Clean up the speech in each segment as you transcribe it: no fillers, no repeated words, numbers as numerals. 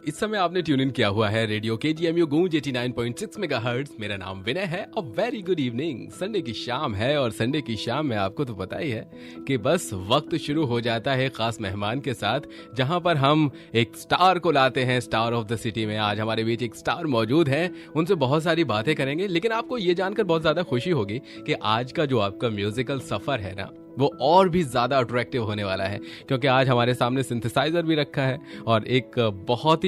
इस समय आपने ट्यून इन किया हुआ है रेडियो केजीएमयू गूंज 89.6 मेगाहर्ट्ज। मेरा नाम विनय है और वेरी गुड इवनिंग। संडे की शाम है और संडे की शाम में आपको तो पता ही है कि बस वक्त शुरू हो जाता है खास मेहमान के साथ, जहां पर हम एक स्टार को लाते हैं स्टार ऑफ द सिटी में। आज हमारे बीच एक स्टार मौजूद है, उनसे बहुत सारी बातें करेंगे, लेकिन आपको ये जानकर बहुत ज्यादा खुशी होगी कि आज का जो आपका म्यूजिकल सफर है ना, वो और भी ज्यादा अट्रैक्टिव होने वाला है, क्योंकि आज हमारे सामने सिंथेसाइजर भी रखा है और एक बहुत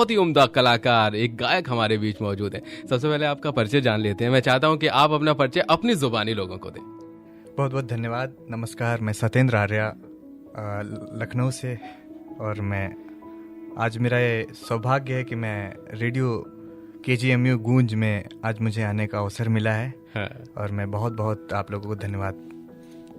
ही उम्दा कलाकार, एक गायक हमारे बीच मौजूद है। सबसे पहले आपका परिचय जान लेते हैं। मैं चाहता हूं कि आप अपना परिचय अपनी जुबानी लोगों को दें। बहुत बहुत धन्यवाद। नमस्कार, मैं सत्येंद्र आर्या लखनऊ से, और मैं आज मेरा ये सौभाग्य है कि मैं रेडियो केजीएमयू गूंज में आज मुझे आने का अवसर मिला है। हाँ। और मैं बहुत बहुत आप लोगों को धन्यवाद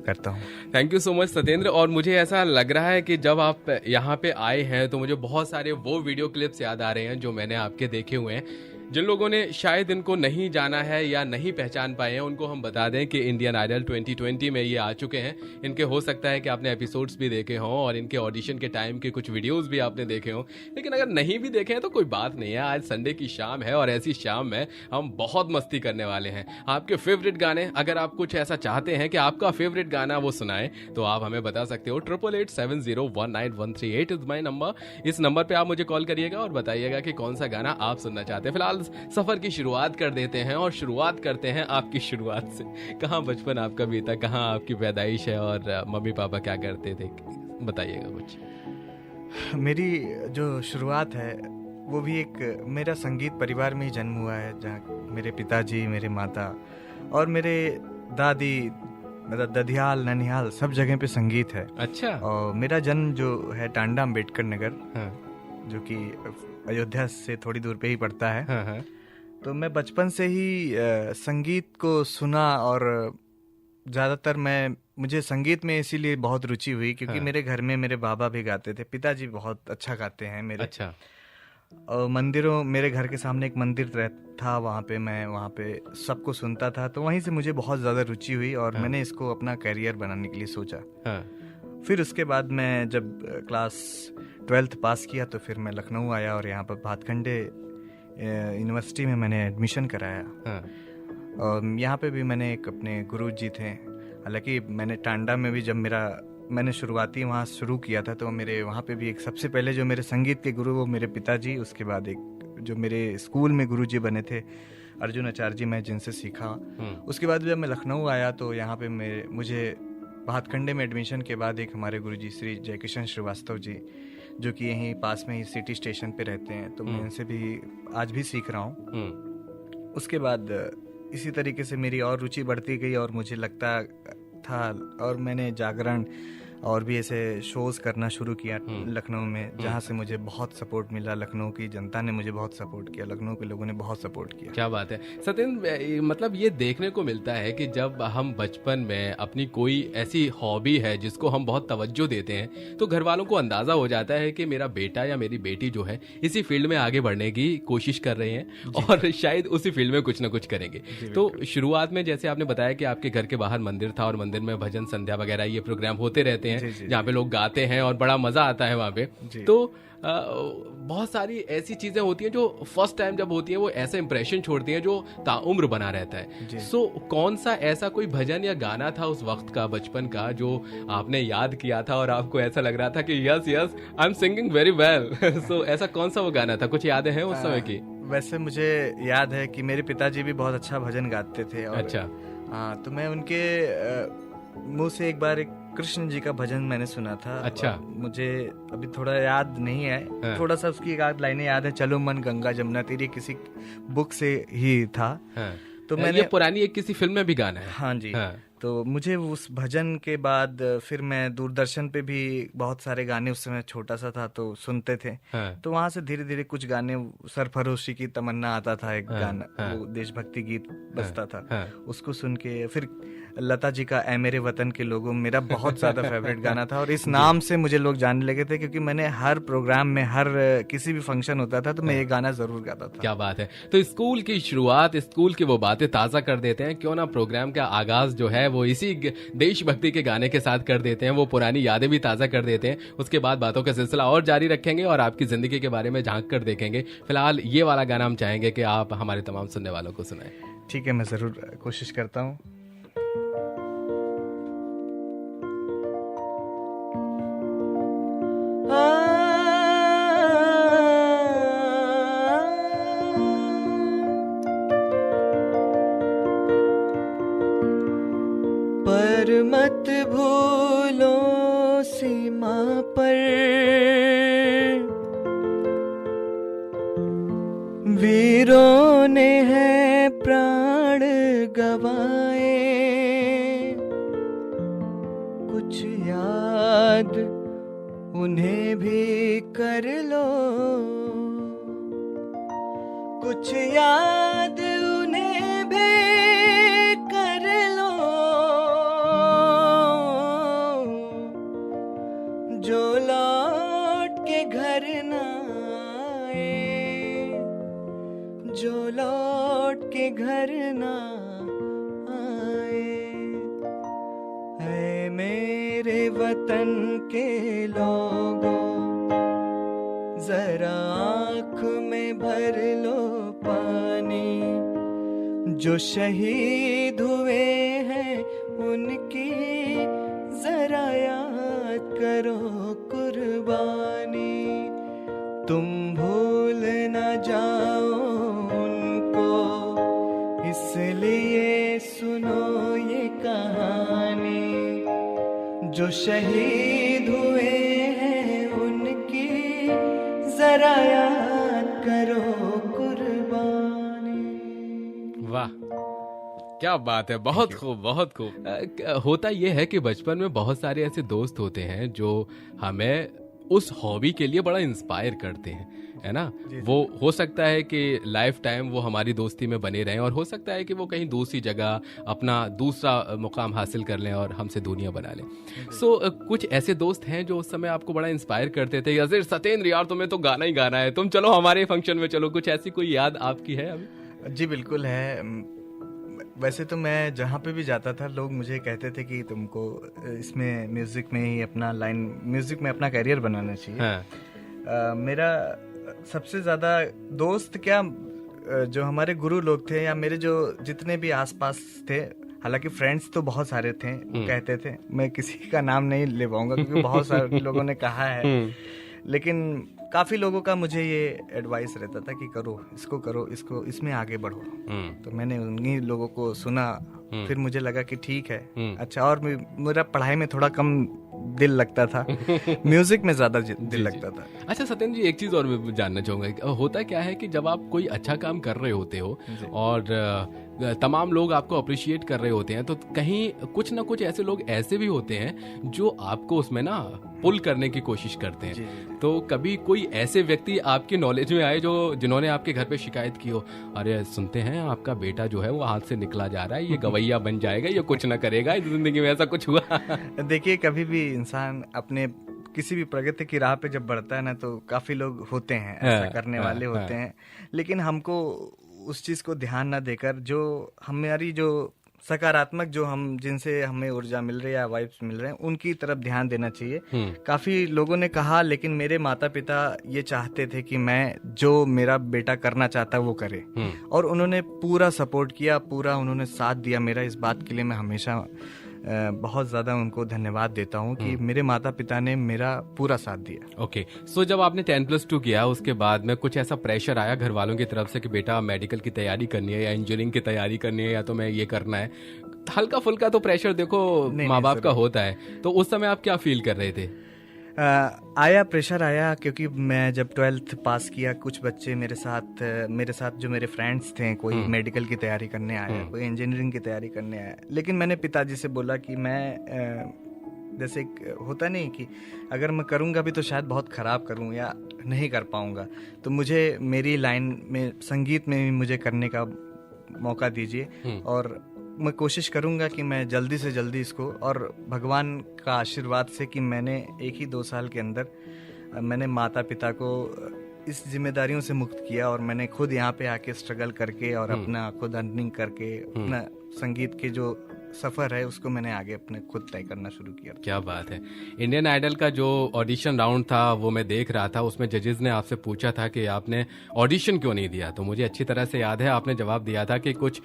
करता हूँ। Thank you so much Satyendra. और मुझे ऐसा लग रहा है कि जब आप यहाँ पे आए हैं तो मुझे बहुत सारे वो वीडियो क्लिप्स याद आ रहे हैं जो मैंने आपके देखे हुए हैं। जिन लोगों ने शायद इनको नहीं जाना है या नहीं पहचान पाए हैं, उनको हम बता दें कि इंडियन आइडल 2020 में ये आ चुके हैं। इनके हो सकता है कि आपने एपिसोड्स भी देखे हों और इनके ऑडिशन के टाइम के कुछ वीडियोस भी आपने देखे हों, लेकिन अगर नहीं भी देखे हैं तो कोई बात नहीं है। आज संडे की शाम है और ऐसी शाम में हम बहुत मस्ती करने वाले हैं। आपके फेवरेट गाने, अगर आप कुछ ऐसा चाहते हैं कि आपका फेवरेट गाना वो सुनाए, तो आप हमें बता सकते हो। 8887019138 इज माई नंबर। इस नंबर पर आप मुझे कॉल करिएगा और बताइएगा कि कौन सा गाना आप सुनना चाहते हैं। फिलहाल सफर की शुरुआत कर देते हैं और शुरुआत करते हैं आपकी शुरुआत से। कहाँ बचपन आपका बीता, कहाँ आपकी पैदाइश है और मम्मी पापा क्या करते थे, बताइएगा कुछ। मेरी जो शुरुआत है वो भी एक मेरा संगीत परिवार में ही जन्म हुआ है, जहाँ मेरे पिताजी, मेरे माता और मेरे दादी, मतलब दधियाल ननिहाल सब जगह पे संगीत है। अच्छा। और मेरा जन्म जो है टांडा अम्बेडकर नगर, हाँ। जो कि अयोध्या से थोड़ी दूर पे ही पड़ता है। हाँ हाँ। तो मैं बचपन से ही संगीत को सुना और ज़्यादातर मुझे संगीत में इसीलिए बहुत रुचि हुई क्योंकि हाँ। मेरे घर में मेरे बाबा भी गाते थे, पिताजी बहुत अच्छा गाते हैं मेरे। अच्छा। और मंदिरों, मेरे घर के सामने एक मंदिर था, वहाँ पे मैं वहाँ पे सबको सुनता था, तो वहीं से मुझे बहुत ज़्यादा रुचि हुई और हाँ। मैंने इसको अपना करियर बनाने के लिए सोचा। हाँ। फिर उसके बाद मैं जब क्लास 12th पास किया तो फिर मैं लखनऊ आया और यहाँ पर भातखंडे यूनिवर्सिटी में मैंने एडमिशन कराया। हाँ। और यहाँ पे भी मैंने एक अपने गुरु जी थे। हालांकि मैंने टांडा में भी जब मैंने शुरुआती वहाँ शुरू किया था, तो मेरे वहाँ पे भी एक सबसे पहले जो मेरे संगीत के गुरु वो मेरे पिताजी, उसके बाद एक जो मेरे स्कूल में गुरु जी बने थे अर्जुन आचार्य जी, मैं जिनसे सीखा। उसके बाद जब मैं लखनऊ आया तो यहाँ पे मुझे भातखंडे में एडमिशन के बाद एक हमारे गुरुजी श्री जयकिशन श्रीवास्तव जी, जो कि यहीं पास में ही सिटी स्टेशन पे रहते हैं, तो मैं उनसे भी आज भी सीख रहा हूँ। उसके बाद इसी तरीके से मेरी और रुचि बढ़ती गई और मुझे लगता था, और मैंने जागरण और भी ऐसे शोज करना शुरू किया लखनऊ में, जहाँ से मुझे बहुत सपोर्ट मिला। लखनऊ की जनता ने मुझे बहुत सपोर्ट किया, लखनऊ के लोगों ने बहुत सपोर्ट किया। क्या बात है सत्येंद्र। मतलब ये देखने को मिलता है कि जब हम बचपन में अपनी कोई ऐसी हॉबी है जिसको हम बहुत तवज्जो देते हैं, तो घर वालों को अंदाजा हो जाता है कि मेरा बेटा या मेरी बेटी जो है इसी फील्ड में आगे बढ़ने की कोशिश कर रहे हैं और शायद उसी फील्ड में कुछ ना कुछ करेंगे। तो शुरुआत में जैसे आपने बताया कि आपके घर के बाहर मंदिर था और मंदिर में भजन संध्या वगैरह ये प्रोग्राम होते रहते हैं जहाँ पे लोग गाते हैं और बड़ा मजा आता है वहाँ पे। तो बहुत सारी ऐसी चीजें होती हैं जो फर्स्ट टाइम जब होती हैं वो ऐसे इंप्रेशन छोड़ती हैं जो ताउम्र बना रहता है। सो कौन सा ऐसा कोई भजन या गाना था उस वक्त का, बचपन का, जो आपने याद किया था और आपको ऐसा लग रहा था कि yes I am singing very well? So ऐसा कौन सा वो गाना था, कुछ यादें हैं उस समय की? वैसे मुझे याद है कि मेरे पिताजी भी बहुत अच्छा भजन गाते थे। और अच्छा। हाँ, तो मैं उनके मुंह से एक बार एक कृष्ण जी का भजन मैंने सुना था। अच्छा। मुझे अभी थोड़ा याद नहीं है। हाँ। थोड़ा सा उसकी एक आध लाइनें याद है, चलो मन गंगा जमुना तेरी, किसी बुक से ही था। हाँ। तो मैंने ये पुरानी एक किसी फिल्म में भी गाना है। हाँ जी। हाँ। तो मुझे उस भजन के बाद फिर मैं दूरदर्शन पे भी बहुत सारे गाने, उस समय छोटा सा था तो सुनते थे। हाँ। तो वहां से धीरे धीरे कुछ गाने, सरफरोशी की तमन्ना आता था एक गाना, वो देशभक्ति गीत बजता था। उसको सुन के फिर लता जी का ऐ मेरे वतन के लोगों मेरा बहुत ज़्यादा फेवरेट गाना था, और इस नाम से मुझे लोग जानने लगे थे क्योंकि मैंने हर प्रोग्राम में, हर किसी भी फंक्शन होता था तो मैं ये गाना ज़रूर गाता था। क्या बात है। तो स्कूल की शुरुआत, स्कूल की वो बातें ताज़ा कर देते हैं, क्यों ना प्रोग्राम का आगाज़ जो है वो इसी देशभक्ति के गाने के साथ कर देते हैं, वो पुरानी यादें भी ताज़ा कर देते हैं। उसके बाद बातों का सिलसिला और जारी रखेंगे और आपकी ज़िंदगी के बारे में झांक कर देखेंगे। फिलहाल ये वाला गाना हम चाहेंगे कि आप हमारे तमाम सुनने वालों को सुनाएं। ठीक है, मैं ज़रूर कोशिश करता हूँ। पर मत भूलो सीमा पर वीरों ने है प्राण गवाए, कुछ याद उन्हें भी कर लो, कुछ याद उन्हें भी कर लो, जो लौट के घर ना आए, जो लौट के घर ना आए। ऐ मेरे वतन के लोगों जरा आँख में भर लो पानी, जो शहीद हुए हैं उनकी जरा याद करो कुर्बानी। तुम भूल न जाओ उनको, इसलिए सुनो ये कहानी, जो शहीद हुए हैं उनकी जरा याद करो कुर्बानी। वाह, क्या बात है, बहुत खूब, बहुत खूब। होता यह है कि बचपन में बहुत सारे ऐसे दोस्त होते हैं जो हमें उस हॉबी के लिए बड़ा इंस्पायर करते हैं, है ना। वो हो सकता है कि लाइफ टाइम वो हमारी दोस्ती में बने रहें, और हो सकता है कि वो कहीं दूसरी जगह अपना दूसरा मुकाम हासिल कर लें और हमसे दुनिया बना लें। सो कुछ ऐसे दोस्त हैं जो उस समय आपको बड़ा इंस्पायर करते थे, यार सत्येंद्र यार तुम्हें तो गाना ही गाना है, तुम चलो हमारे फंक्शन में चलो। कुछ ऐसी कोई याद आपकी है अभी? जी बिल्कुल है। वैसे तो मैं जहाँ पे भी जाता था लोग मुझे कहते थे कि तुमको इसमें म्यूज़िक में ही अपना म्यूज़िक में अपना करियर बनाना चाहिए। हाँ। मेरा सबसे ज़्यादा दोस्त क्या, जो हमारे गुरु लोग थे या मेरे जो जितने भी आसपास थे, हालांकि फ्रेंड्स तो बहुत सारे थे, कहते थे, मैं किसी का नाम नहीं ले पाऊंगा क्योंकि बहुत सारे लोगों ने कहा है, लेकिन काफ़ी लोगों का मुझे ये एडवाइस रहता था कि करो इसको इसमें आगे बढ़ो। तो मैंने उन्हीं लोगों को सुना, फिर मुझे लगा कि ठीक है, अच्छा। और मेरा पढ़ाई में थोड़ा कम दिल लगता था, म्यूजिक में ज्यादा दिल लगता था। अच्छा सत्येंद्र जी, एक चीज और मैं जानना चाहूंगा, होता क्या है कि जब आप कोई अच्छा काम कर रहे होते हो और तमाम लोग आपको अप्रिशिएट कर रहे होते हैं, तो कहीं कुछ ना कुछ ऐसे लोग ऐसे भी होते हैं जो आपको उसमें ना पुल करने की कोशिश करते हैं। तो कभी कोई ऐसे व्यक्ति आपके नॉलेज में आए जिन्होंने आपके घर पे शिकायत की हो, अरे सुनते हैं आपका बेटा जो है वो हाथ से निकला जा रहा है, ये गवैया बन जाएगा, ये कुछ ना करेगा जिंदगी में, ऐसा कुछ हुआ? देखिए, कभी भी इंसान अपने किसी भी प्रगति की राह पे जब बढ़ता है ना, तो काफी लोग होते हैं ऐसा करने वाले होते हैं, लेकिन हमको उस चीज को ध्यान ना देकर जो हमारी जो सकारात्मक जो हम जिनसे हमें ऊर्जा मिल रही है या वाइब्स मिल रहे हैं उनकी तरफ ध्यान देना चाहिए। काफी लोगों ने कहा, लेकिन मेरे माता पिता ये चाहते थे कि मैं जो मेरा बेटा करना चाहता वो करे, और उन्होंने पूरा सपोर्ट किया, पूरा उन्होंने साथ दिया मेरा। इस बात के लिए मैं हमेशा बहुत ज़्यादा उनको धन्यवाद देता हूँ कि मेरे माता पिता ने मेरा पूरा साथ दिया। ओके, सो जब आपने 10+2 किया उसके बाद में कुछ ऐसा प्रेशर आया घर वालों की तरफ से कि बेटा मेडिकल की तैयारी करनी है या इंजीनियरिंग की तैयारी करनी है या तो मैं ये करना है? हल्का फुल्का तो प्रेशर देखो माँ बाप का होता है, तो उस समय आप क्या फील कर रहे थे? आया, प्रेशर आया, क्योंकि मैं जब 12th पास किया, कुछ बच्चे मेरे साथ जो मेरे फ्रेंड्स थे, कोई मेडिकल की तैयारी करने आया, कोई इंजीनियरिंग की तैयारी करने आया, लेकिन मैंने पिताजी से बोला कि मैं जैसे होता नहीं कि अगर मैं करूँगा भी तो शायद बहुत ख़राब करूँ या नहीं कर पाऊँगा, तो मुझे मेरी लाइन में संगीत में भी मुझे करने का मौका दीजिए। और मैं कोशिश करूंगा कि मैं जल्दी से जल्दी इसको, और भगवान का आशीर्वाद से कि मैंने 1 ही 2 साल के अंदर मैंने माता पिता को इस जिम्मेदारियों से मुक्त किया, और मैंने खुद यहाँ पे आके स्ट्रगल करके और अपना खुद अर्निंग करके अपना संगीत के जो सफर है उसको मैंने आगे अपने खुद तय करना शुरू किया। क्या बात है। इंडियन आइडल का जो ऑडिशन राउंड था वो मैं देख रहा था, उसमें जजेस ने आपसे पूछा था कि आपने ऑडिशन क्यों नहीं दिया, तो मुझे अच्छी तरह से याद है आपने जवाब दिया था कि कुछ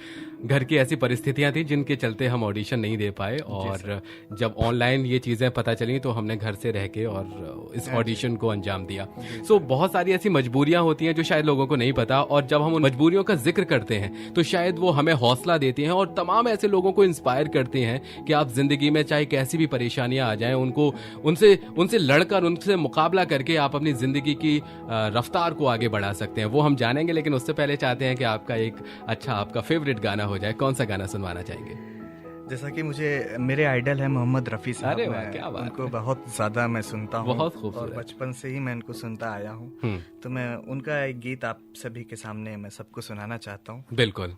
घर की ऐसी परिस्थितियां थी जिनके चलते हम ऑडिशन नहीं दे पाए, और जब ऑनलाइन ये चीजें पता चली तो हमने घर से रह के और इस ऑडिशन को अंजाम दिया। सो बहुत सारी ऐसी मजबूरियां होती हैं जो शायद लोगों को नहीं पता, और जब हम उन मजबूरियों का जिक्र करते हैं तो शायद वो हमें हौसला देती हैं और तमाम ऐसे लोगों को इंस्पायर करते हैं कि आप जिंदगी में चाहे कैसी भी परेशानियां आ जाएं उनसे लड़कर उनसे मुकाबला करके आप अपनी जिंदगी की रफ्तार को आगे बढ़ा सकते हैं। वो हम जानेंगे, लेकिन उससे पहले चाहते हैं कि आपका एक अच्छा आपका फेवरेट गाना हो जाए। कौन सा गाना सुनवाना चाहेंगे? जैसा कि मुझे मेरे आइडल है मोहम्मद रफ़ी साहब। अरे वाह, क्या बात उनको बहुत ज्यादा मैं सुनता हूँ, बहुत खूबसूरत, और बचपन से ही मैं उनको सुनता आया हूँ। तो मैं उनका एक गीत आप सभी के सामने मैं सबको सुनाना चाहता हूँ। बिल्कुल।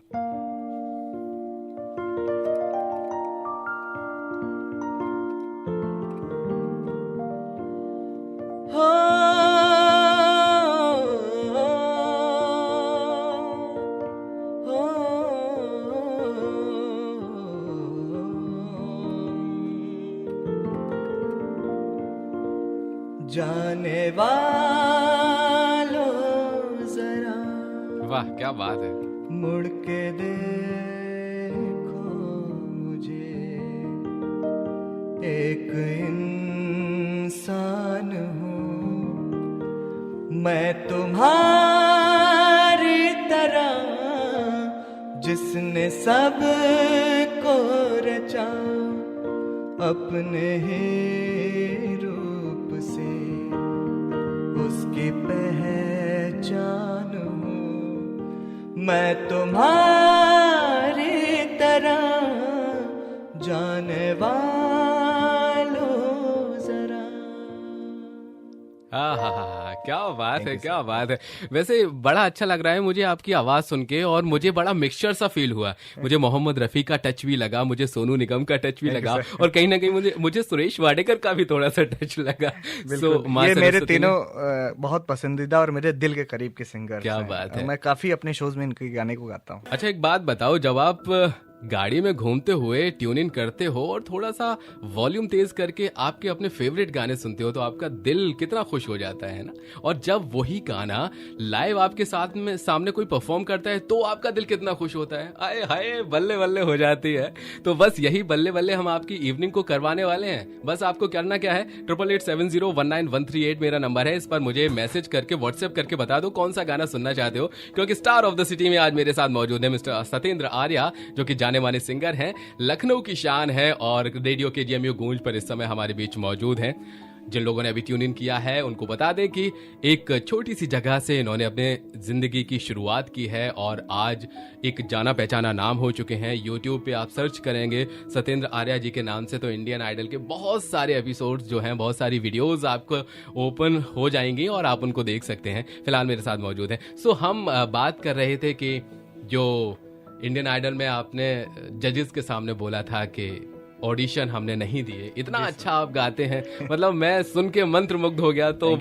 जाने वालों जरा, वाह क्या बात है, मुड़ के देखो मुझे, एक इंसान हूँ मैं तुम्हारी तरह, जिसने सब को रचा अपने ही रूप से, उसकी पहचान हूँ मैं तुम्हारी तरह, जाने वालों जरा। क्या बात है, क्या बात है। वैसे बड़ा अच्छा लग रहा है मुझे आपकी आवाज सुन के, और मुझे बड़ा मिक्सचर सा फील हुआ। मुझे मोहम्मद रफी का टच भी लगा, मुझे सोनू निगम का टच भी लगा, और कहीं ना कहीं मुझे सुरेश वाडेकर का भी थोड़ा सा टच लगा। ये मेरे तीनों बहुत पसंदीदा और मेरे दिल के करीब के सिंगर। क्या बात है। मैं काफी अपने शोज में इनके गाने को गाता हूँ। अच्छा एक बात बताओ, जब आप गाड़ी में घूमते हुए ट्यून इन करते हो और थोड़ा सा वॉल्यूम तेज करके आपके अपने फेवरेट गाने सुनते हो तो आपका दिल कितना खुश हो जाता है ना। और जब वही गाना लाइव आपके साथ में सामने कोई परफॉर्म करता है तो आपका दिल कितना खुश होता है, आए हाय बल्ले बल्ले हो जाती है। तो बस यही बल्ले बल्ले हम आपकी इवनिंग को करवाने वाले हैं। बस आपको करना क्या है, 8870191138 मेरा नंबर है, इस पर मुझे मैसेज करके व्हाट्सएप करके बता दो कौन सा गाना सुनना चाहते हो, क्योंकि स्टार ऑफ द सिटी में आज मेरे साथ मौजूद है मिस्टर सतेंद्र आर्या, जो कि जाने माने सिंगर हैं, लखनऊ की शान है और रेडियो के KGMU गूंज पर इस समय हमारे बीच मौजूद हैं। जिन लोगों ने अभी ट्यून इन किया है उनको बता दें कि एक छोटी सी जगह से इन्होंने अपने जिंदगी की शुरुआत की है और आज एक जाना पहचाना नाम हो चुके हैं। यूट्यूब पे आप सर्च करेंगे सतेंद्र आर्या जी के नाम से तो इंडियन आइडल के बहुत सारे एपिसोड्स जो हैं, बहुत सारी वीडियोस आपको ओपन हो जाएंगी और आप उनको देख सकते हैं। फिलहाल मेरे साथ मौजूद हैं। सो हम बात कर रहे थे कि जो इंडियन आइडल में आपने जजेस के सामने बोला था कि ऑडिशन हमने नहीं दिए, इतना अच्छा आप गाते हैं, मतलब मैं सुन के मंत्रमुग्ध हो गया। तो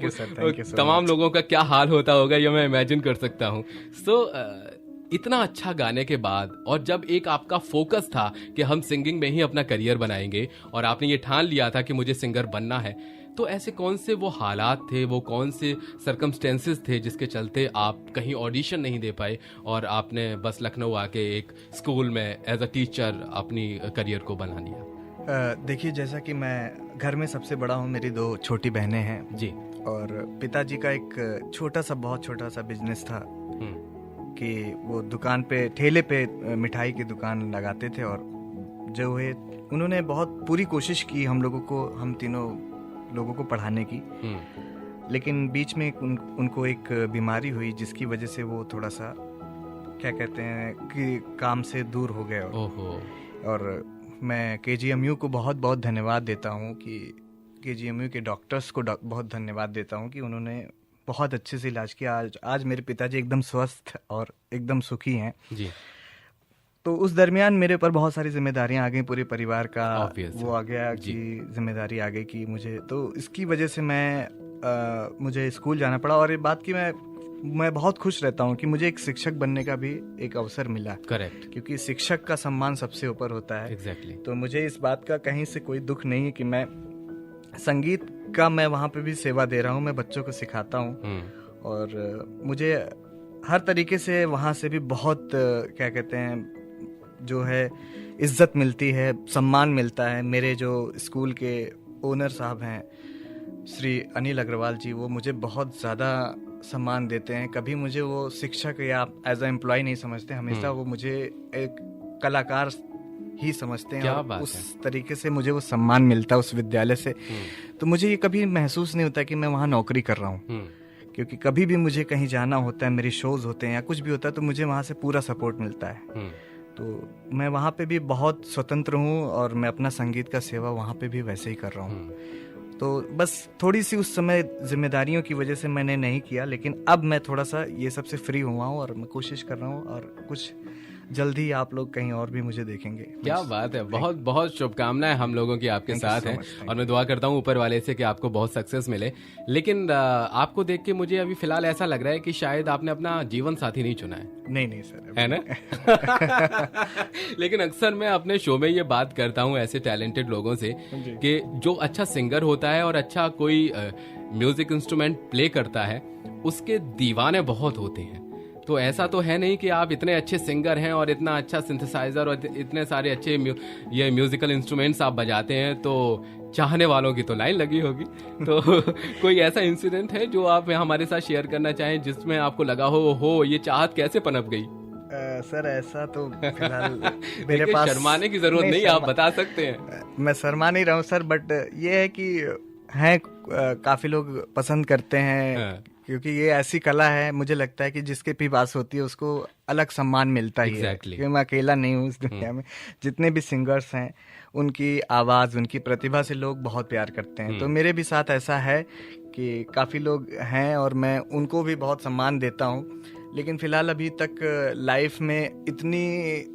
तमाम लोगों का क्या हाल होता होगा ये मैं इमेजिन कर सकता हूँ। सो इतना अच्छा गाने के बाद और जब एक आपका फोकस था कि हम सिंगिंग में ही अपना करियर बनाएंगे और आपने ये ठान लिया था कि मुझे सिंगर बनना है, तो ऐसे कौन से वो हालात थे, वो कौन से सर्कमस्टेंसेस थे जिसके चलते आप कहीं ऑडिशन नहीं दे पाए और आपने बस लखनऊ आके एक स्कूल में एज अ टीचर अपनी करियर को बना लिया? देखिए, जैसा कि मैं घर में सबसे बड़ा हूँ, मेरी 2 छोटी बहनें हैं जी, और पिताजी का एक छोटा सा बहुत छोटा सा बिजनेस था कि वो दुकान पे ठेले पे मिठाई की दुकान लगाते थे, और जो है उन्होंने बहुत पूरी कोशिश की हम लोगों को, हम तीनों लोगों को पढ़ाने की, लेकिन बीच में उनको एक बीमारी हुई जिसकी वजह से वो थोड़ा सा क्या कहते हैं कि काम से दूर हो गए। और मैं KGMU को बहुत बहुत धन्यवाद देता हूँ कि KGMU के डॉक्टर्स को बहुत धन्यवाद देता हूँ कि उन्होंने बहुत अच्छे से इलाज किया। आज मेरे पिताजी एकदम स्वस्थ और एकदम सुखी हैं जी। तो उस दरमियान मेरे ऊपर बहुत सारी जिम्मेदारियां आ गई, पूरे परिवार का Obvious वो आ गया जी। कि जिम्मेदारी आ गई कि मुझे, तो इसकी वजह से मुझे स्कूल जाना पड़ा। और ये बात कि मैं बहुत खुश रहता हूँ कि मुझे एक शिक्षक बनने का भी एक अवसर मिला। करेक्ट, क्योंकि शिक्षक का सम्मान सबसे ऊपर होता है। एग्जैक्टली। तो मुझे इस बात का कहीं से कोई दुख नहीं है कि मैं संगीत का मैं वहाँ पे भी सेवा दे रहा हूँ, मैं बच्चों को सिखाता हूँ। और मुझे हर तरीके से वहाँ से भी बहुत क्या कहते हैं जो है इज्जत मिलती है, सम्मान मिलता है। मेरे जो स्कूल के ओनर साहब हैं श्री अनिल अग्रवाल जी, वो मुझे बहुत ज़्यादा सम्मान देते हैं। कभी मुझे वो शिक्षक या एज अ एम्प्लॉय नहीं समझते, हमेशा वो मुझे एक कलाकार ही समझते हैं। क्या और बात उस है। तरीके से मुझे वो सम्मान मिलता है उस विद्यालय से। तो मुझे ये कभी महसूस नहीं होता कि मैं वहाँ नौकरी कर रहा हूँ, क्योंकि कभी भी मुझे कहीं जाना होता है, मेरे शोज होते हैं या कुछ भी होता है, तो मुझे वहाँ से पूरा सपोर्ट मिलता है। तो मैं वहाँ पे भी बहुत स्वतंत्र हूँ और मैं अपना संगीत का सेवा वहाँ पे भी वैसे ही कर रहा हूँ। तो बस थोड़ी सी उस समय जिम्मेदारियों की वजह से मैंने नहीं किया, लेकिन अब मैं थोड़ा सा ये सबसे फ्री हुआ हूँ और मैं कोशिश कर रहा हूँ, और कुछ जल्दी आप लोग कहीं और भी मुझे देखेंगे। क्या बात है, बहुत बहुत शुभकामनाएं हम लोगों की आपके साथ हैं। और मैं दुआ करता हूं ऊपर वाले से कि आपको बहुत सक्सेस मिले। लेकिन आपको देख के मुझे अभी फिलहाल ऐसा लग रहा है कि शायद आपने अपना जीवन साथी नहीं चुना है। नहीं सर, है ना? लेकिन अक्सर मैं अपने शो में ये बात करता हूँ ऐसे टैलेंटेड लोगों से कि जो अच्छा सिंगर होता है और अच्छा कोई म्यूजिक इंस्ट्रूमेंट प्ले करता है, उसके दीवाने बहुत होते हैं। तो ऐसा तो है नहीं कि आप इतने अच्छे सिंगर हैं और इतना अच्छा सिंथेसाइजर और इतने सारे अच्छे ये म्यूजिकल इंस्ट्रूमेंट्स आप बजाते हैं, तो चाहने वालों की तो लाइन लगी होगी। तो कोई ऐसा इंसिडेंट है जो आप हमारे साथ शेयर करना चाहें जिसमें आपको लगा हो ये चाहत कैसे पनप गई? सर ऐसा तो फिलहाल मेरे पास शर्माने की जरूरत नहीं, आप बता सकते हैं। मैं शर्मा नहीं रहा हूँ सर, बट ये है कि हैं काफी लोग पसंद करते हैं। क्योंकि ये ऐसी कला है, मुझे लगता है कि जिसके भी पास होती है उसको अलग सम्मान मिलता ही है। क्योंकि मैं अकेला नहीं हूँ इस दुनिया में, जितने भी सिंगर्स हैं उनकी आवाज़, उनकी प्रतिभा से लोग बहुत प्यार करते हैं। तो मेरे भी साथ ऐसा है कि काफ़ी लोग हैं और मैं उनको भी बहुत सम्मान देता हूँ। लेकिन फिलहाल अभी तक लाइफ में इतनी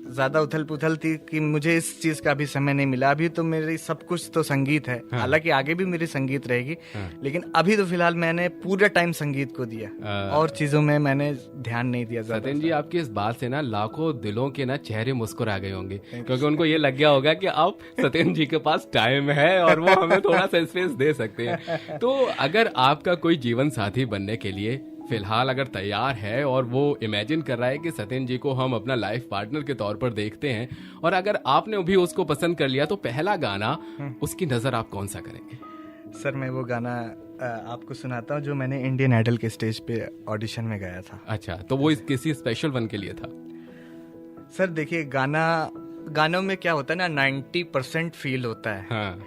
ज़्यादा उथल पुथल थी कि मुझे इस चीज़ का भी समय नहीं मिला। अभी तो मेरी सब कुछ तो संगीत है, हालांकि आगे भी मेरी संगीत रहेगी, लेकिन अभी तो फिलहाल मैंने पूरा टाइम संगीत को दिया और चीज़ों में मैंने ध्यान नहीं दिया। सत्येंद्र जी, आपकी इस बात से ना लाखों दिलों के ना चेहरे मुस्कुरा गए होंगे, क्योंकि उनको ये लग गया होगा कि अब सत्येंद्र जी के पास टाइम है और वो हमें थोड़ा सा स्पेस दे सकते हैं। तो अगर आपका कोई जीवन साथी बनने के लिए फिलहाल अगर तैयार है और वो इमेजिन कर रहा है कि सत्येंद्र जी को हम अपना लाइफ पार्टनर के तौर पर देखते हैं, और अगर आपने भी उसको पसंद कर लिया, तो पहला गाना उसकी नजर आप कौन सा करेंगे? सर मैं वो गाना आपको सुनाता हूँ जो मैंने इंडियन आइडल के स्टेज पे ऑडिशन में गाया था। अच्छा, तो वो किसी स्पेशल वन के लिए था? सर देखिए, गानों में क्या होता है ना, 90% फील होता है। हाँ।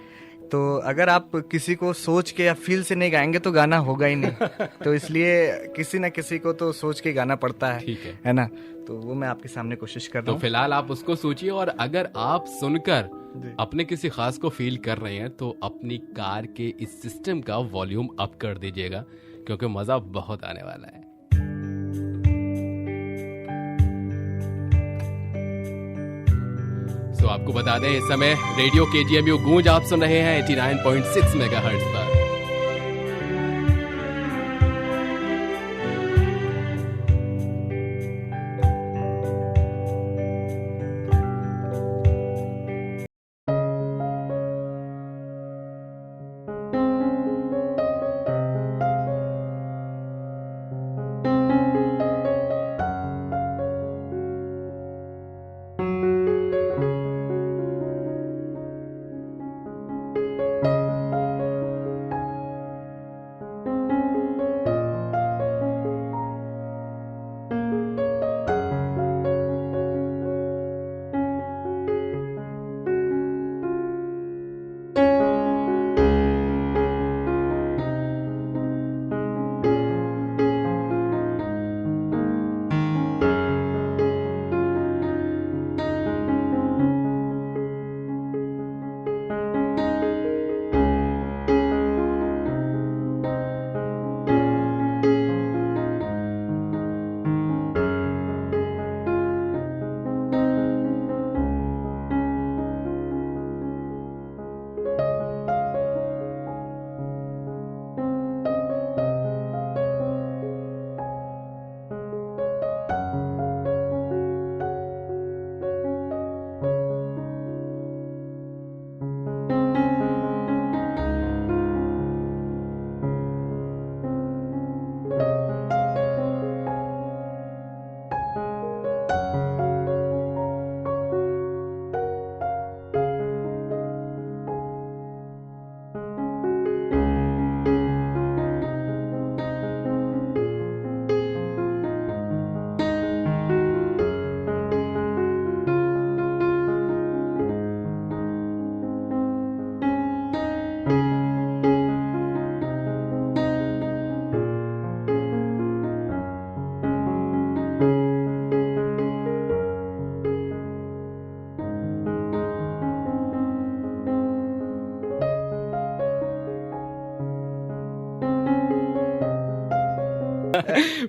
तो अगर आप किसी को सोच के या फील से नहीं गाएंगे तो गाना होगा ही नहीं। तो इसलिए किसी ना किसी को तो सोच के गाना पड़ता है, ठीक है ना? तो वो मैं आपके सामने कोशिश कर रहा हूँ। तो फिलहाल आप उसको सोचिए, और अगर आप सुनकर अपने किसी खास को फील कर रहे हैं तो अपनी कार के इस सिस्टम का वॉल्यूम अप कर दीजिएगा, क्योंकि मजा बहुत आने वाला है। तो आपको बता दें, इस समय रेडियो KGMU गूंज आप सुन रहे हैं 89.6 मेगाहर्ट्ज पर।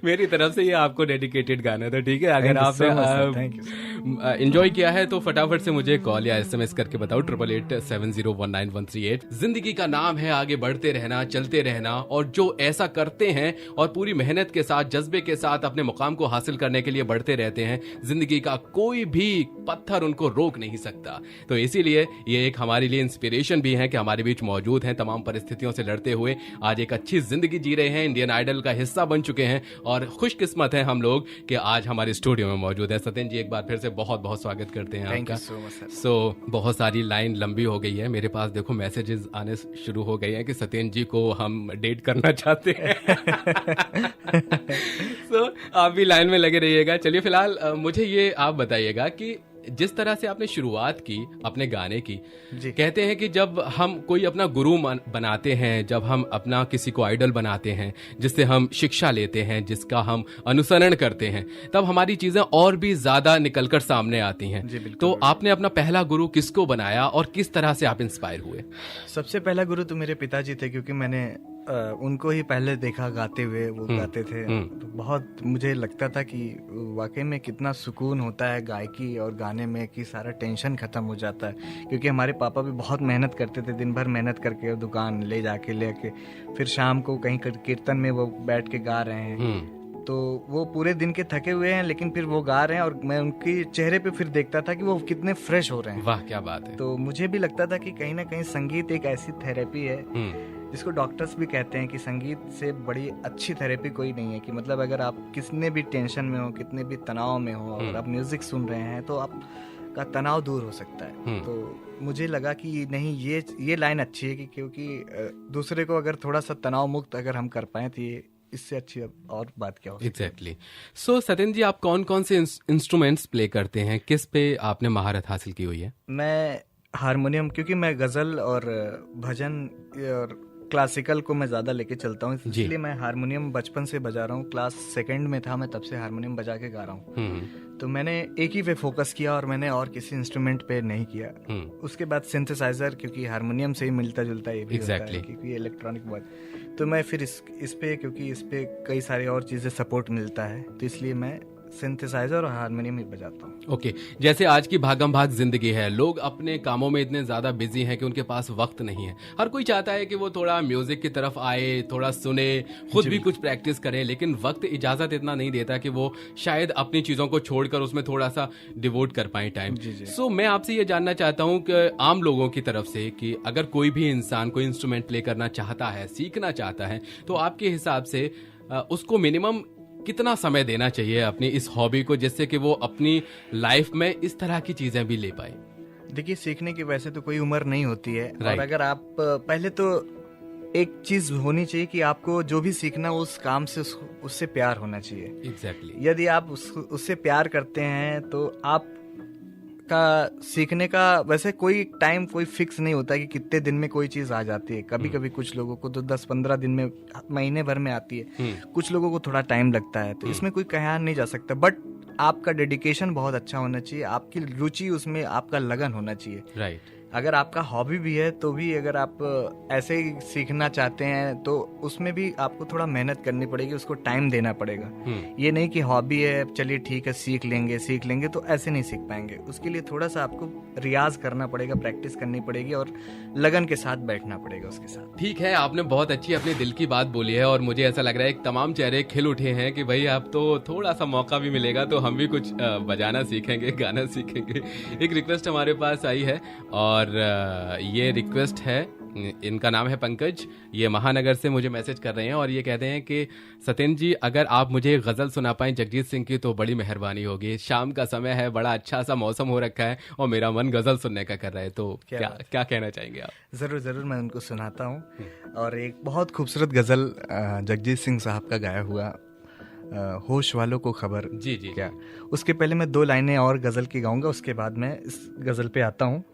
मेरी तरफ से ये आपको डेडिकेटेड गाना था, ठीक है? अगर आपने एंजॉय किया है तो फटाफट से मुझे कॉल या SMS करके बताओ 8887019138। जिंदगी का नाम है आगे बढ़ते रहना, चलते रहना, और जो ऐसा करते हैं और पूरी मेहनत के साथ, जज्बे के साथ अपने मुकाम को हासिल करने के लिए बढ़ते रहते हैं, जिंदगी का कोई भी पत्थर उनको रोक नहीं सकता। तो इसीलिए ये एक हमारे लिए इंस्पिरेशन भी है कि हमारे बीच मौजूद हैं, तमाम परिस्थितियों से लड़ते हुए आज एक अच्छी जिंदगी जी रहे हैं, इंडियन आइडल का हिस्सा बन चुके हैं, और खुशकिस्मत हैं हम लोग कि आज हमारे स्टूडियो में मौजूद है। सत्येंद्र जी, एक बार फिर से बहुत बहुत स्वागत करते हैं आपका। सो बहुत सारी लाइन लंबी हो गई है, मेरे पास देखो मैसेजेस आने शुरू हो गए हैं कि सत्येंद्र जी को हम डेट करना चाहते हैं। सो आप भी लाइन में लगे रहिएगा। चलिए फिलहाल मुझे ये आप बताइएगा कि जिस तरह से आपने शुरुआत की अपने गाने की, कहते हैं कि जब हम कोई अपना गुरु बनाते हैं, जब हम अपना किसी को आइडल बनाते हैं, जिससे हम शिक्षा लेते हैं, जिसका हम अनुसरण करते हैं, तब हमारी चीजें और भी ज्यादा निकलकर सामने आती हैं। तो आपने अपना पहला गुरु किसको बनाया और किस तरह से आप इंस्पायर हुए? सबसे पहला गुरु तो मेरे पिताजी थे, क्योंकि मैंने उनको ही पहले देखा गाते हुए, वो गाते थे। तो बहुत मुझे लगता था कि वाकई में कितना सुकून होता है गायकी और गाने में, कि सारा टेंशन खत्म हो जाता है। क्योंकि हमारे पापा भी बहुत मेहनत करते थे, दिन भर मेहनत करके दुकान ले जाके लेके, फिर शाम को कहीं कीर्तन में वो बैठ के गा रहे हैं। तो वो पूरे दिन के थके हुए हैं, लेकिन फिर वो गा रहे हैं, और मैं उनके चेहरे पे फिर देखता था कि वो कितने फ्रेश हो रहे हैं। वाह, क्या बात है। तो मुझे भी लगता था कि कहीं ना कहीं संगीत एक ऐसी थेरेपी है जिसको डॉक्टर्स भी कहते हैं कि संगीत से बड़ी अच्छी थेरेपी कोई नहीं है। कि मतलब अगर आप कितने भी टेंशन में हो, कितने भी तनाव में हो, और आप म्यूजिक सुन रहे हैं तो आपका तनाव दूर हो सकता है। तो मुझे लगा कि नहीं, ये लाइन अच्छी है, कि क्योंकि दूसरे को अगर थोड़ा सा तनाव मुक्त अगर हम कर पाए तो ये इससे अच्छी और बात क्या हो। एग्जैक्टली। सो सत्येंद्र जी, आप कौन कौन से इंस्ट्रूमेंट्स प्ले करते हैं? किस पे आपने महारत हासिल की हुई है? मैं हारमोनियम, क्योंकि मैं गजल और भजन और क्लासिकल को मैं ज्यादा लेके चलता हूँ, इसलिए मैं हारमोनियम बचपन से बजा रहा हूँ। क्लास 2nd में था मैं, तब से हारमोनियम बजा के गा रहा हूँ। तो मैंने एक ही पे फोकस किया, और मैंने और किसी इंस्ट्रूमेंट पे नहीं किया। उसके बाद सिंथेसाइजर, क्योंकि हारमोनियम से ही मिलता जुलता ये भी होता है, क्योंकि इलेक्ट्रॉनिक बहुत। तो मैं फिर इस पे, क्योंकि इस पे कई सारी और चीजें सपोर्ट मिलता है, तो इसलिए मैं सिंथेसाइजर और हारमोनियम ही बजाता हूँ। ओके। जैसे आज की भागम भाग जिंदगी है, लोग अपने कामों में इतने ज्यादा बिजी हैं कि उनके पास वक्त नहीं है। हर कोई चाहता है कि वो थोड़ा म्यूजिक की तरफ आए, थोड़ा सुने, खुद भी कुछ प्रैक्टिस करे, लेकिन वक्त इजाजत इतना नहीं देता कि वो शायद अपनी चीजों को छोड़कर उसमें थोड़ा सा डिवोट कर पाए टाइम। सो मैं आपसे ये जानना चाहता हूँ कि आम लोगों की तरफ से, कि अगर कोई भी इंसान कोई इंस्ट्रूमेंट प्ले करना चाहता है, सीखना चाहता है, तो आपके हिसाब से उसको मिनिमम कितना समय देना चाहिए अपनी इस हॉबी को, जिससे कि वो अपनी लाइफ में इस तरह की चीजें भी ले पाए? देखिए, सीखने की वैसे तो कोई उम्र नहीं होती है। और अगर आप पहले तो एक चीज होनी चाहिए कि आपको जो भी सीखना उस काम से उससे प्यार होना चाहिए। एग्जैक्टली। यदि आप उससे प्यार करते हैं तो आप का सीखने का वैसे कोई टाइम कोई फिक्स नहीं होता कि कितने दिन में कोई चीज आ जाती है। कभी कभी कुछ लोगों को तो 10-15 दिन में, महीने भर में आती है, कुछ लोगों को थोड़ा टाइम लगता है। तो इसमें कोई कहा नहीं जा सकता, बट आपका डेडिकेशन बहुत अच्छा होना चाहिए, आपकी रुचि उसमें, आपका लगन होना चाहिए। राइट। अगर आपका हॉबी भी है तो भी अगर आप ऐसे ही सीखना चाहते हैं तो उसमें भी आपको थोड़ा मेहनत करनी पड़ेगी, उसको टाइम देना पड़ेगा। ये नहीं कि हॉबी है चलिए ठीक है सीख लेंगे, तो ऐसे नहीं सीख पाएंगे। उसके लिए थोड़ा सा आपको रियाज करना पड़ेगा, प्रैक्टिस करनी पड़ेगी, और लगन के साथ बैठना पड़ेगा उसके साथ। ठीक है, आपने बहुत अच्छी अपने दिल की बात बोली है, और मुझे ऐसा लग रहा है एक तमाम चेहरे खिल उठे हैं कि भाई अब तो थोड़ा सा मौका भी मिलेगा तो हम भी कुछ बजाना सीखेंगे, गाना सीखेंगे। एक रिक्वेस्ट हमारे पास आई है, और ये रिक्वेस्ट है, इनका नाम है पंकज, ये महानगर से मुझे मैसेज कर रहे हैं, और ये कहते हैं कि सत्येंद्र जी, अगर आप मुझे गजल सुना पाएं जगजीत सिंह की तो बड़ी मेहरबानी होगी। शाम का समय है, बड़ा अच्छा सा मौसम हो रखा है, और मेरा मन गजल सुनने का कर रहा है, तो क्या कहना चाहेंगे आप? जरूर मैं उनको सुनाता हूँ। और एक बहुत खूबसूरत गजल जगजीत सिंह साहब का गाया हुआ, होश वालों को खबर। जी क्या, उसके पहले मैं 2 लाइनें और गजल की गाऊंगा, उसके बाद मैं इस गजल पे आता हूँ।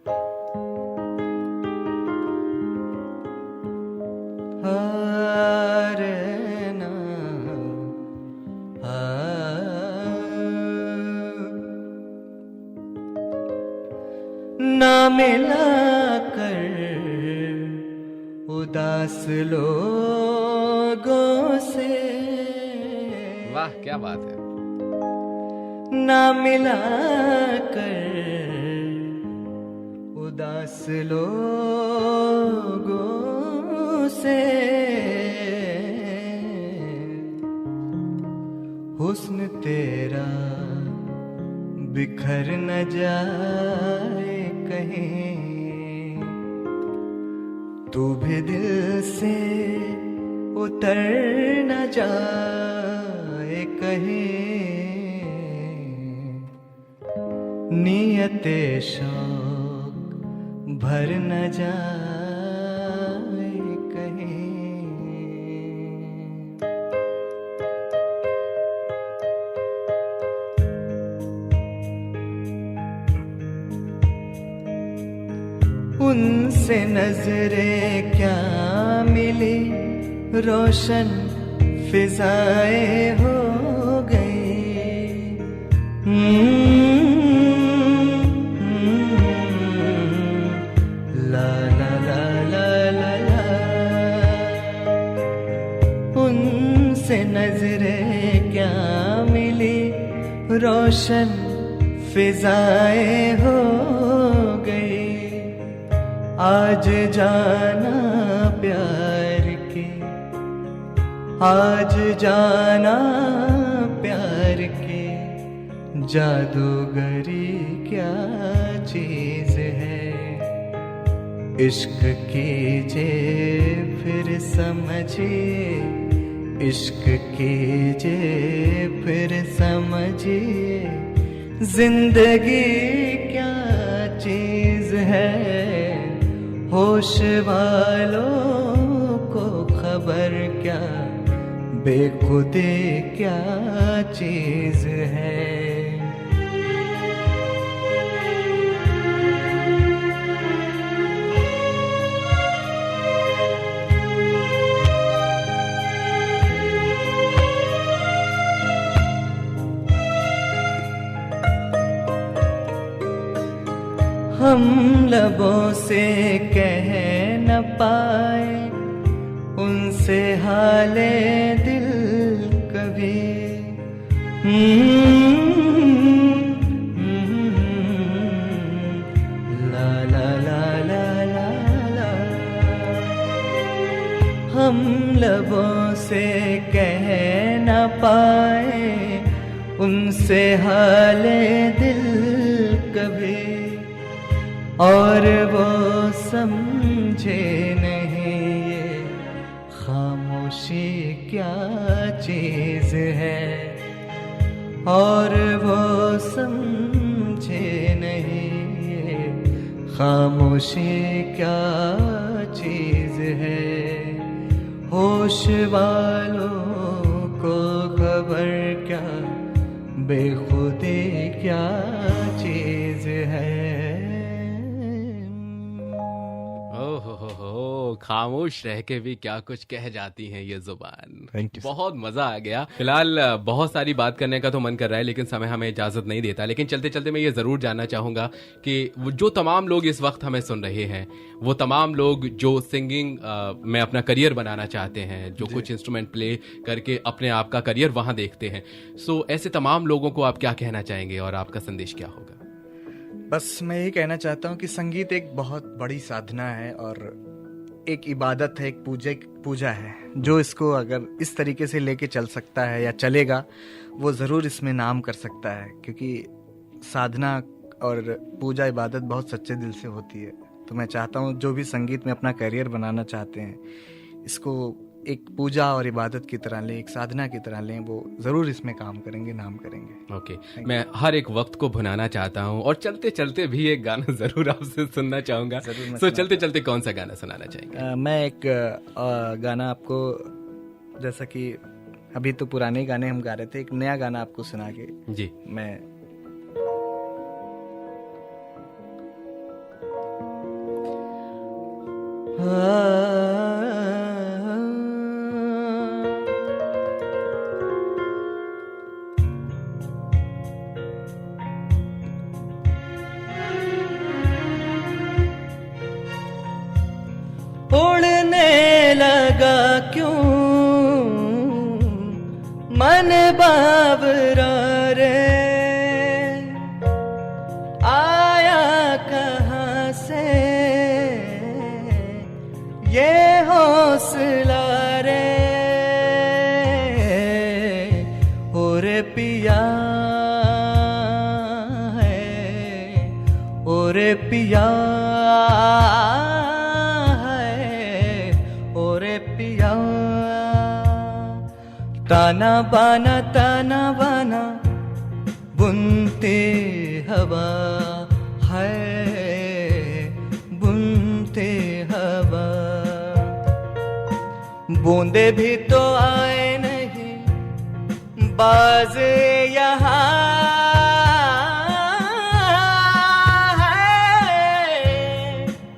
ना मिला कर उदास लोगों से वाह, क्या बात है। ना मिला कर उदास लोगों से, हुस्न तेरा बिखर न जाए कहीं, तू भी दिल से उतर न जाए कहीं, नियते शौक भर न जाए कहीं। उनसे नजरें क्या मिली, रोशन फिजाएं हो गई। ला ला ला ला ला ला, उनसे नजरें क्या मिली, रोशन फिजाएं हो गई। आज जाना प्यार के, आज जाना प्यार के, जादूगरी क्या चीज है। इश्क कीजिए फिर समझिए, इश्क कीजिए फिर समझिए, जिंदगी क्या चीज है। होश वालों को खबर क्या, बेखुदी क्या चीज है। हम लबों से कह न पाए उनसे हाले दिल कभी। ला ला ला ला ला ला, हम लबों से कह न पाए उनसे हाले दिल कभी, और वो समझे नहीं ये खामोशी क्या चीज है। और वो समझे नहीं ये खामोशी क्या चीज है। होश वालों को खबर क्या, बेखुदी क्या चीज है। हो, खामोश रह के भी क्या कुछ कह जाती हैं ये जुबान। Thank you, बहुत मजा आ गया। फिलहाल बहुत सारी बात करने का तो मन कर रहा है, लेकिन समय हमें इजाजत नहीं देता। लेकिन चलते चलते मैं ये जरूर जानना चाहूंगा कि जो तमाम लोग इस वक्त हमें सुन रहे हैं, वो तमाम लोग जो सिंगिंग में अपना करियर बनाना चाहते हैं, जो कुछ इंस्ट्रूमेंट प्ले करके अपने आप का करियर वहां देखते हैं, सो ऐसे तमाम लोगों को आप क्या कहना चाहेंगे और आपका संदेश क्या होगा? बस मैं यही कहना चाहता हूँ कि संगीत एक बहुत बड़ी साधना है और एक इबादत है, एक पूजा है। जो इसको अगर इस तरीके से लेके चल सकता है या चलेगा, वो ज़रूर इसमें नाम कर सकता है, क्योंकि साधना और पूजा इबादत बहुत सच्चे दिल से होती है। तो मैं चाहता हूँ जो भी संगीत में अपना करियर बनाना चाहते हैं, इसको एक पूजा और इबादत की तरह लें, एक साधना की तरह लें, वो ज़रूर इसमें काम करेंगे, नाम करेंगे। ओके, मैं हर एक वक्त को भुनाना चाहता हूँ और चलते चलते भी एक गाना ज़रूर आपसे सुनना चाहूँगा। तो चलते चलते कौन सा गाना सुनाना चाहेंगे? मैं एक गाना आपको, जैसा कि अभी तो पुराने गाने हम गा रहे थे, एक नया गाना आपको सुना के जी मैं उड़ने लगा क्यों मन मन बाबरा रे आया कहाँ से ये हौसला रे, और पिया है, और पिया है, और पिया। ताना बाना बुनते हवा है, बुनते हवा। बूंदे भी तो आए नहीं बाज यहाँ है,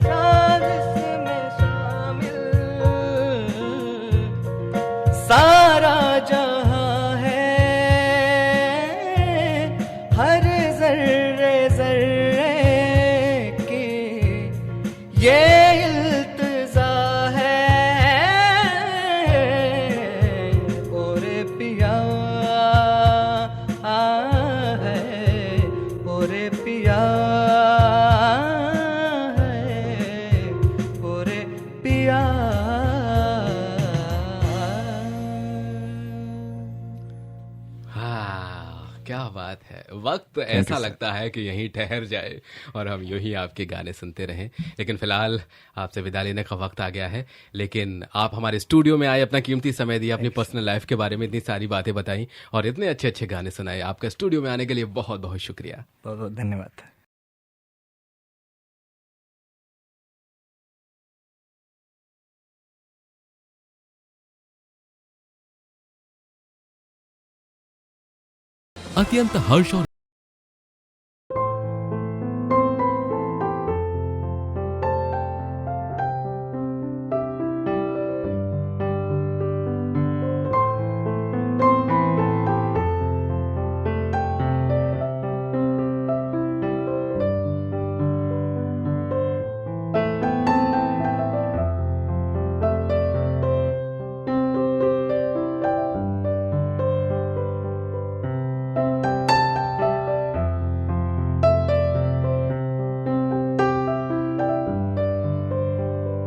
साजिश में शामिल सारा जहां है, हर जर्रे जर्रे की ये इल्तिजा है, और पिया है, और पिया है, और पिया। हाँ, क्या बात है। वक्त ऐसा लगता है कि यहीं ठहर जाए और हम यूं ही आपके गाने सुनते रहें, लेकिन फिलहाल आपसे विदा लेने का वक्त आ गया है। लेकिन आप हमारे स्टूडियो में आए, अपना कीमती समय दिया, अपनी पर्सनल लाइफ के बारे में इतनी सारी बातें बताई और इतने अच्छे अच्छे गाने सुनाए। आपका स्टूडियो में आने के लिए बहुत बहुत शुक्रिया। बहुत बहुत धन्यवाद। अत्यंत हर्ष और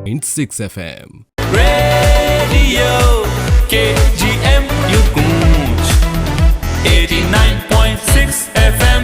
point 6 FM radio KGM, you गूंज 89.6 FM।